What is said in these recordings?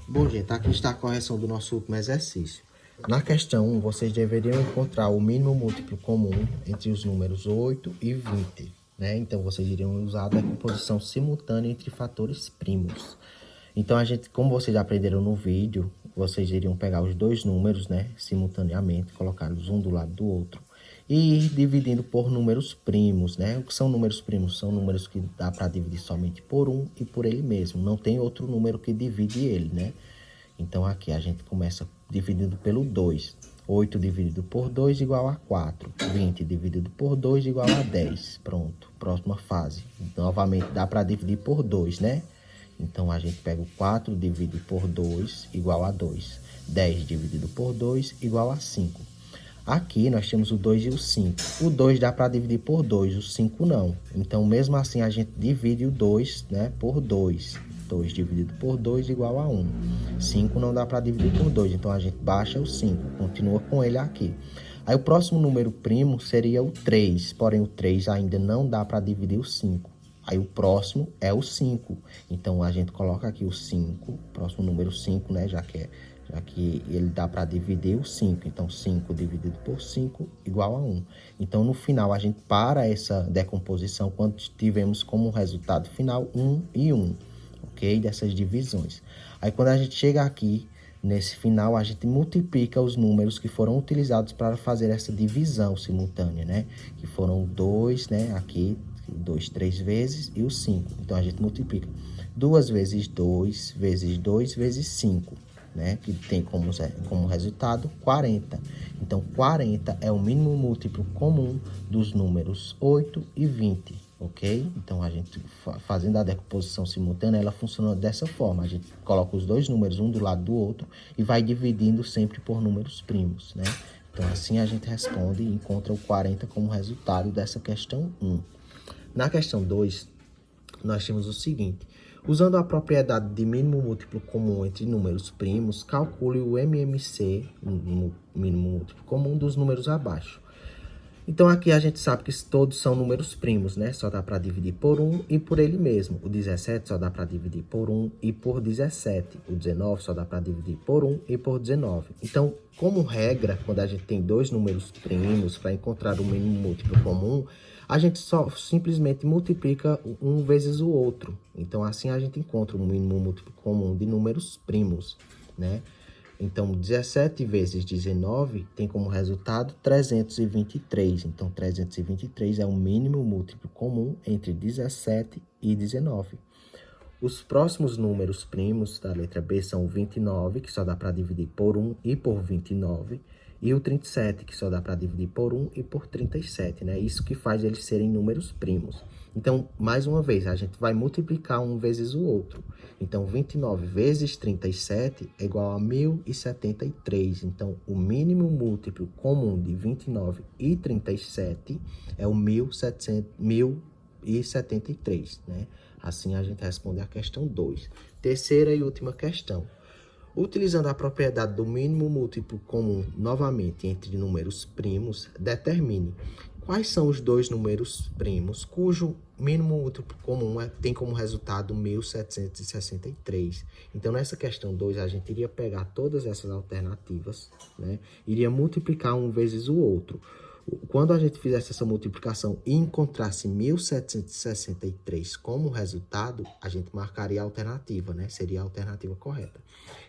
Bom, gente, aqui está a correção do nosso último exercício. Na questão 1, vocês deveriam encontrar o mínimo múltiplo comum entre os números 8 e 20, né? Então, vocês iriam usar a decomposição simultânea entre fatores primos. Então, como vocês aprenderam no vídeo, vocês iriam pegar os dois números, né, simultaneamente, colocá-los um do lado do outro e ir dividindo por números primos, né? O que são números primos? São números que dá para dividir somente por um e por ele mesmo. Não tem outro número que divide ele, né? Então, aqui a gente começa dividindo pelo 2. 8 dividido por 2 igual a 4. 20 dividido por 2 igual a 10. Pronto, próxima fase. Novamente, dá para dividir por 2, né? Então, a gente pega o 4, divide por 2, igual a 2. 10 dividido por 2, igual a 5. Aqui, nós temos o 2 e o 5. O 2 dá para dividir por 2, o 5 não. Então, mesmo assim, a gente divide o 2, né, por 2. 2 dividido por 2, igual a 1. 5 não dá para dividir por 2, então a gente baixa o 5. Continua com ele aqui. Aí, o próximo número primo seria o 3. Porém, o 3 ainda não dá para dividir o 5. Aí o próximo é o 5. Então, a gente coloca aqui o 5, próximo número 5, né? Já que ele dá para dividir o 5. Então, 5 dividido por 5 igual a 1. Então, no final, a gente para essa decomposição quando tivemos como resultado final 1 e 1. Ok? Dessas divisões. Aí, quando a gente chega aqui, nesse final, a gente multiplica os números que foram utilizados para fazer essa divisão simultânea, né? Que foram 2, né? Aqui, 2 3 vezes e o 5. Então, a gente multiplica 2 vezes 2, vezes 2, vezes 5, né? Que tem como resultado 40. Então, 40 é o mínimo múltiplo comum dos números 8 e 20, ok? Então, a gente fazendo a decomposição simultânea, ela funciona dessa forma. A gente coloca os dois números um do lado do outro e vai dividindo sempre por números primos, né? Então, assim a gente responde e encontra o 40 como resultado dessa questão 1. Na questão 2, nós temos o seguinte. Usando a propriedade de mínimo múltiplo comum entre números primos, calcule o MMC, o mínimo múltiplo comum, dos números abaixo. Então, aqui a gente sabe que todos são números primos, né? Só dá para dividir por 1 e por ele mesmo. O 17 só dá para dividir por 1 e por 17. O 19 só dá para dividir por 1 e por 19. Então, como regra, quando a gente tem dois números primos para encontrar o mínimo múltiplo comum, a gente só simplesmente multiplica um vezes o outro. Então, assim a gente encontra o mínimo múltiplo comum de números primos, né? Então, 17 vezes 19 tem como resultado 323. Então, 323 é o mínimo múltiplo comum entre 17 e 19. Os próximos números primos da letra B são o 29, que só dá para dividir por 1 e por 29, e o 37, que só dá para dividir por 1 e por 37, né? Isso que faz eles serem números primos. Então, mais uma vez, a gente vai multiplicar um vezes o outro. Então, 29 vezes 37 é igual a 1073. Então, o mínimo múltiplo comum de 29 e 37 é o 1073, né? Assim, a gente responde a questão 2. Terceira e última questão. Utilizando a propriedade do mínimo múltiplo comum novamente entre números primos, determine quais são os dois números primos cujo mínimo múltiplo comum tem como resultado 1763. Então, nessa questão 2, a gente iria pegar todas essas alternativas, né? Iria multiplicar um vezes o outro. Quando a gente fizesse essa multiplicação e encontrasse 1763 como resultado, a gente marcaria a alternativa, né? Seria a alternativa correta.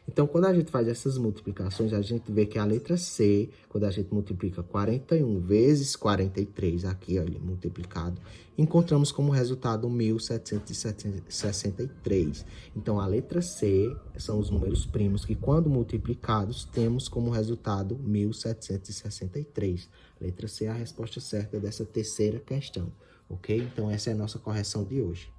Então, quando a gente faz essas multiplicações, a gente vê que a letra C, quando a gente multiplica 41 vezes 43, aqui, olha, multiplicado, encontramos como resultado 1763. Então, a letra C são os números primos que, quando multiplicados, temos como resultado 1763. Letra C é a resposta certa dessa terceira questão, ok? Então, essa é a nossa correção de hoje.